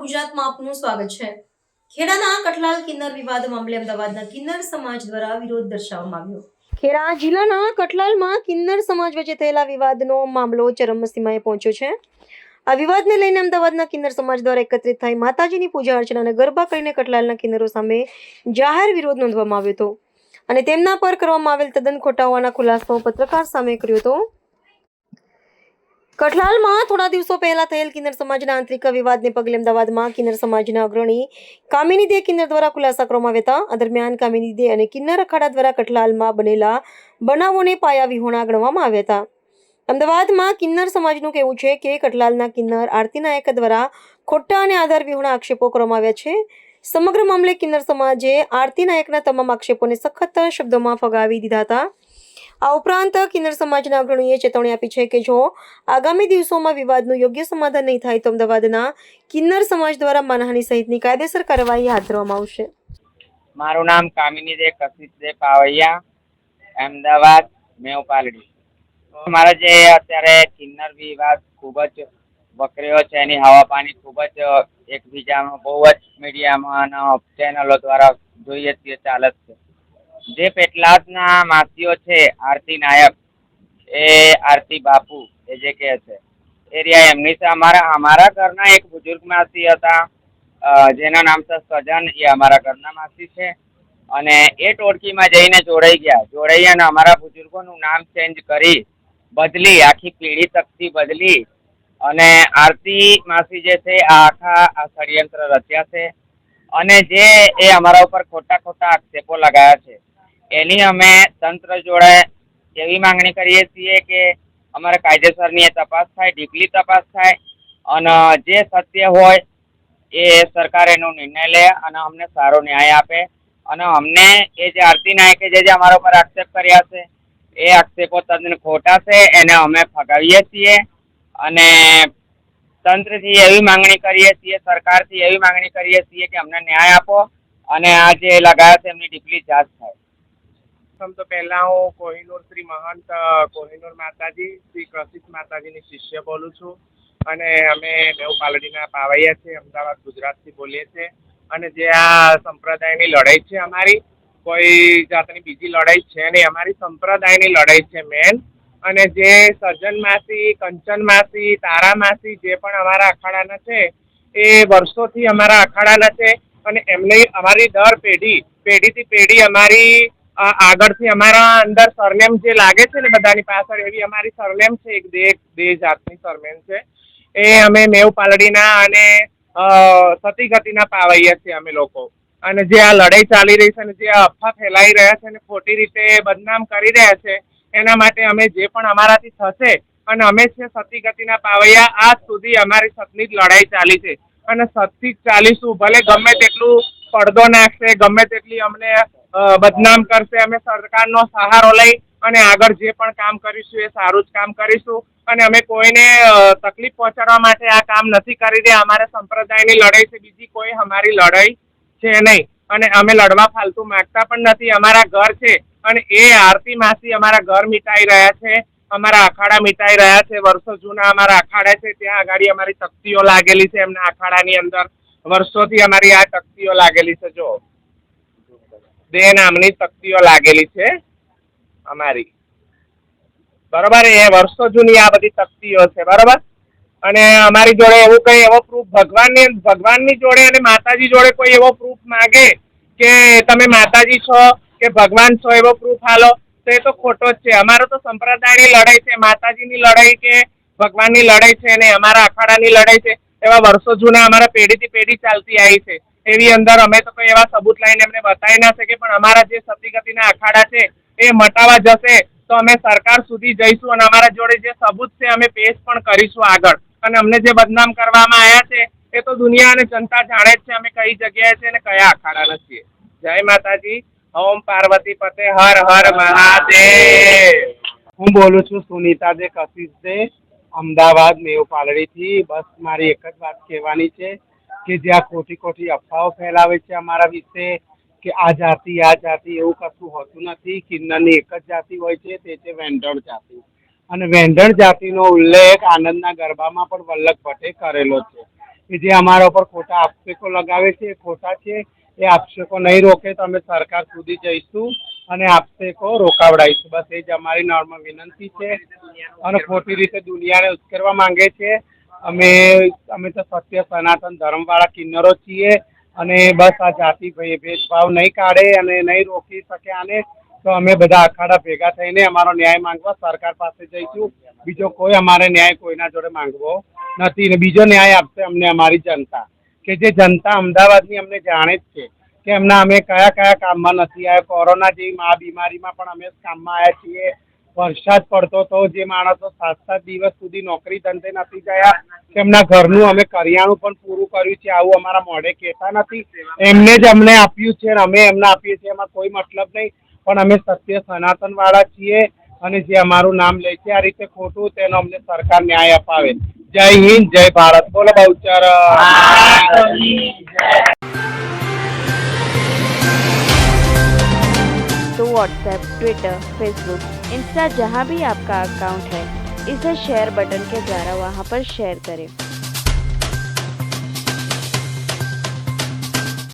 ગુજરાતમાં આપનું સ્વાગત છે। ખેડાના કઠલાલ કિન્નર વિવાદ મામલે અમદાવાદના કિન્નર સમાજ દ્વારા વિરોધ દર્શાવવામાં આવ્યો। ખેડા જિલ્લાના કઠલાલમાં કિન્નર સમાજ વચ્ચે થયેલા વિવાદનો મામલો ચરમસીમાએ પહોંચ્યો છે। આ વિવાદને લઈને અમદાવાદના કિન્નર સમાજ દ્વારા એકત્રિત થઈ માતાજીની પૂજા અર્ચના અને ગરબા કરીને કઠલાલના કિન્નરો સામે જાહેર વિરોધ નોંધવામાં આવ્યો હતો અને તેમના પર કરવામાં આવેલ તદ્દન ખોટા હોવાના ખુલાસો પત્રકાર સામે કર્યો હતો। કઠલાલમાં થોડા દિવસો પહેલા થયેલ કિન્નર સમાજના આંતરિક વિવાદને પગલે અમદાવાદમાં કિન્નર સમાજના અગ્રણી કામિની દે કિન્નર દ્વારા ખુલાસા કરવામાં આવ્યા હતા। આ દરમિયાન કામિની દે અને કિન્નર અખાડા દ્વારા કઠલાલમાં બનેલા બનાવોને પાયા વિહોણા ગણવામાં આવ્યા હતા। અમદાવાદમાં કિન્નર સમાજનું કહેવું છે કે કઠલાલના કિન્નર આરતી નાયક દ્વારા ખોટા અને આધાર વિહોણા આક્ષેપો કરવામાં આવ્યા છે। સમગ્ર મામલે કિન્નર સમાજે આરતી નાયકના તમામ આક્ષેપોને સખત શબ્દોમાં ફગાવી દીધા હતા। આ ઉપરાંત કિન્નર સમાજના અગ્રણીએ ચેતવણી આપી છે કે જો આગામી દિવસોમાં વિવાદનું યોગ્ય સમાધાન નહીં થાય તો અમદાવાદના કિન્નર સમાજ દ્વારા માનહાનિ સહિતની કાયદેસર કાર્યવાહી હાથ ધરવામાં આવશે। મારું નામ કામિની દે કશિશ દે પાવૈયા, અમદાવાદ મેવ પાલડી। મારા જે અત્યારે કિન્નર વિવાદ ખૂબ જ વકર્યો છે, એની હવા પાણી ખૂબ જ એકબીજામાં બહુ જ મીડિયામાં અને ચેનલો દ્વારા જોઈએ છીએ ચાલે છે। જે પેટલાદના માસીઓ છે આરતી નાયક, એ આરતી બાપુ એ જે કહે છે એ રહ્યા એમની છે। અમારા ઘરના એક બુઝુર્ગ માસી હતા, જેના નામ છે સજન, એ અમારા ઘરના માસી છે અને એ ટોળકીમાં જઈને જોડાઈ અને અમારા બુઝુર્ગોનું નામ ચેન્જ કરી બદલી, આખી પેઢી તકતી બદલી અને આરતી માસી જે છે આ ષડયંત્ર રચ્યા છે અને જે એ અમારા ઉપર ખોટા આક્ષેપો લગાયા છે એની અમે તંત્ર જોડે એવી માંગણી કરીએ છીએ કે અમારે કાયદેસરની તપાસ થાય, ડીપલી તપાસ થાય અને જે સત્ય હોય એ સરકાર એનો નિર્ણય લે અને અમને સારો ન્યાય આપે। અને અમને એ જે આરતી નાયકે જે અમારા ઉપર આક્ષેપ કર્યા છે એ આક્ષેપો તદ્દન ખોટા છે, એને અમે ફગાવીએ છીએ અને તંત્રથી એવી માંગણી કરીએ છીએ, સરકારથી એવી માંગણી કરીએ છીએ કે અમને ન્યાય આપો અને આ જે લગાયા છે એમની ડીપલી જાંચ થાય। તો પહેલા હું કોહિનૂર શ્રી મહંત કોહિનૂર માતાજી શ્રી કશિશ માતાજીની શિષ્ય બોલું છું અને અમે મેવ પાલડીના પાવૈયા છે, અમદાવાદ ગુજરાતથી બોલીએ છીએ। અને જે આ સંપ્રદાયની લડાઈ છે, અમારી કોઈ જાતની બીજી લડાઈ છે નહીં, અમારી સંપ્રદાયની લડાઈ છે મેન। અને જે સજન માસી, કંચન માસી, તારા માસી જે પણ અમારા અખાડાના છે એ વર્ષોથી અમારા અખાડાના છે અને એમને અમારી દર પેઢીથી પેઢી અમારી આગળથી અમારા અંદર સરનેમ જે લાગે છે ને બધાની પાછળ, એવી અમારી સરનેમ છે, એક બે જાતની સરનેમ છે। એ અમે મેવ પાલડીના અને સતી ગતિના પાવૈયા છીએ અમે લોકો। અને જે આ લડાઈ ચાલી રહી છે અને જે અફવા ફેલાઈ રહ્યા છે અને ખોટી રીતે બદનામ કરી રહ્યા છે એના માટે અમે જે પણ અમારાથી થશે, અને અમે છે સતી ગતિના પાવૈયા, આજ સુધી અમારી સતની જ લડાઈ ચાલી છે અને સતથી જ ચાલીશું। ભલે ગમે તેટલું પડદો નાખશે, ગમે તેટલી અમને બદનામ કરશે, અમે સરકારનો સહારો લઈ અને આગળ જે પણ કામ કરીશું એ સારું જ કામ કરીશું અને અમે કોઈને તકલીફ પહોંચાડવા માટે આ કામ નથી કરી રહ્યા। અમારે સંપ્રદાયની લડાઈ છે, બીજી કોઈ અમારી લડાઈ છે નહીં અને અમે લડવા ફાલતુ માંગતા પણ નથી। અમારા ઘર છે અને એ આરતી માસી અમારા ઘર મિટાઈ રહ્યા છે, અમારા અખાડા મિટાઈ રહ્યા છે। વર્ષો જૂના અમારા અખાડા છે, ત્યાં આગળ અમારી તકતીઓ લાગેલી છે, એમના અખાડાની અંદર વર્ષોથી અમારી આ તકતીઓ લાગેલી છે। જો બે નામની તકતીઓ લાગેલી છે અમારી, બરોબર, એ વર્ષો જૂની આ બધી તકતીઓ છે, બરોબર। અને અમારી જોડે એવું કઈ એવો પ્રૂફ ભગવાનની જોડે અને માતાજી જોડે કોઈ એવો પ્રૂફ માંગે કે તમે માતાજી છો કે ભગવાન છો, એવો પ્રૂફ હાલો, તો એ તો ખોટો જ છે। અમારો તો સંપ્રદાયની લડાઈ છે, માતાજીની લડાઈ કે ભગવાનની લડાઈ છે ને અમારા અખાડાની લડાઈ છે, એવા વર્ષો જૂના અમારા પેઢીથી પેઢી ચાલતી આવી છે। એવી અંદર અમે તો કોઈ એવા સબૂત લઈને એમને બતાવી ના શકીએ, પણ અમારા જે સતી ગતિના અખાડા છે એ મટાવા જશે તો અમે સરકાર સુધી જઈશું અને અમારા જોડે જે સબૂત છે અમે પેશ પણ કરીશું આગળ। અને અમને જે બદનામ કરવામાં આવ્યા છે એ તો દુનિયા અને જનતા જાણે જ છે અમે કઈ જગ્યાએ છે ને કયા અખાડાના છીએ। જય માતાજી, ઓમ પાર્વતી પતે, હર હર મહાદેવ। હું બોલું છું સુનીતા દે કશિશ દે, અમદાવાદ મેવ પાલડીથી। બસ મારી એક જ વાત કહેવાની છે કે જ્યાં ખોટી અફવાઓ ફેલાવે છે અમારા વિશે કે આ જાતિ એવું કશું હોતું નથી। કિન્નરની એક જ જાતિ હોય છે, તે છે વેંઢણ જાતિ। અને વેંઢણ જાતિનો ઉલ્લેખ આનંદના ગરબામાં પણ વલ્લભ ભટ્ટે કરેલો છે। કે જે અમારા ઉપર ખોટા આક્ષેપો લગાવે છે એ ખોટા છે. એ આક્ષેપો નહીં રોકે તો અમે સરકાર સુધી જઈશું અને આક્ષેપો રોકાવડાવીશું. બસ એ જ અમારી નોર્મલ વિનંતી છે. અને ખોટી રીતે દુનિયાને ઉશ્કેરવા માંગે છે. અમે તો સત્ય સનાતન ધર્મવાળા કિન્નરો છીએ અને બસ આ જાતિ ભેદભાવ નહીં કાઢે અને નહીં રોકી શકે આને તો અમે બધા અખાડા ભેગા થઈને અમારો ન્યાય માંગવા સરકાર પાસે જઈશું. બીજો કોઈ અમારે ન્યાય કોઈના જોડે માંગવો નથી. ને બીજો ન્યાય આપશે અમને અમારી જનતા, કે જે જનતા અમદાવાદની અમને જાણે જ છે કે અમે કયા કયા કામમાં નથી આવ્યા. કોરોના જેવી મહાબીમારીમાં પણ અમે કામમાં આવ્યા છીએ. વરસાદ પડતો તો જે માણસો 7-7 દિવસ સુધી નોકરી ધંધે નથી ગયા તેમના ઘરનું અમે કરિયાણું પણ પૂરું કર્યું છે. આવું અમારા મોઢે કહેતા નથી, એમને જ અમને આપ્યું છે અને અમે એમને આપીએ છીએ. એમાં કોઈ મતલબ નહીં, પણ અમે સત્ય સનાતન વાળા છીએ અને જે અમારું નામ લે છે આ રીતે ખોટું તેનો અમને સરકાર ન્યાય અપાવે. જય હિન્દ, જય ભારત. બોલો બહુચર. तो व्हाट्सएप, ट्विटर, फेसबुक, इंस्टा जहाँ भी आपका अकाउंट है, इसे शेयर बटन के द्वारा वहाँ पर शेयर करें